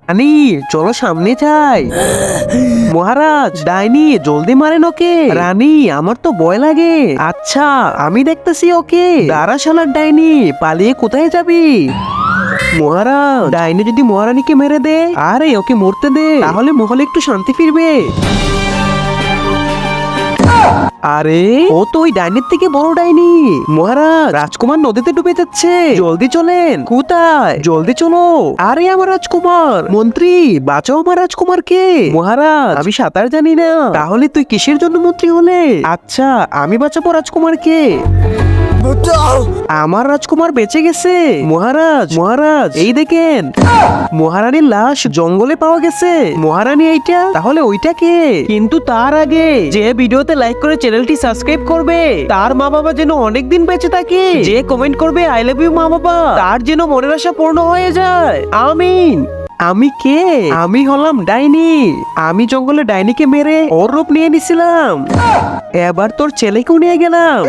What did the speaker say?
রানী চলো সামনে যাই। মহারাজ ডাইনি জলদি মারেন ওকে। রানী আমার তো ভয় লাগে। আচ্ছা আমি দেখতেছি ওকে। দাঁড়া শালার ডাইনি, পালিয়ে কোথায় যাবি? মহারাজ ডাইনি যদি মহারানীকে মেরে দে, আরে ওকে মরতে দে, তাহলে মহলে একটু শান্তি ফিরবে। আরে ও তো ওই ডাইনির থেকে বড় ডাইনি। মহারাজ রাজকুমার নদীতে ডুবে যাচ্ছে, জলদি চলেন। কোথায়? জলদি চলো। আরে আমার রাজকুমার, মন্ত্রী বাঁচাও আমার রাজকুমারকে। মহারাজ আমি সাঁতার জানি না। তাহলে তুই কিসের জন্য মন্ত্রী হলে? আচ্ছা আমি বাঁচাবো রাজকুমারকে। আমার রাজকুমার বেঁচে গেছে। মহারাজ মহারাজ এই দেখেন, মহারানীর লাশ জঙ্গলে পাওয়া গেছে। মহারানী এইটা, তাহলে ওইটা কে? কিন্তু তার আগে যে ভিডিওতে লাইক করে চ্যানেলটি সাবস্ক্রাইব করবে, তার মা বাবা যেন অনেকদিন বেঁচে থাকে। যে কমেন্ট করবে আই লাভ ইউ মা বাবা, তার যেন মনের আশা পূর্ণ হয়ে যায়। আমিন। আমি কে? আমি হলাম ডাইনি। আমি জঙ্গলে ডাইনিকে মেরে ওর রূপ নিয়ে নিছিলাম। এবার তোর ছেলেকেও নিয়ে গেলাম।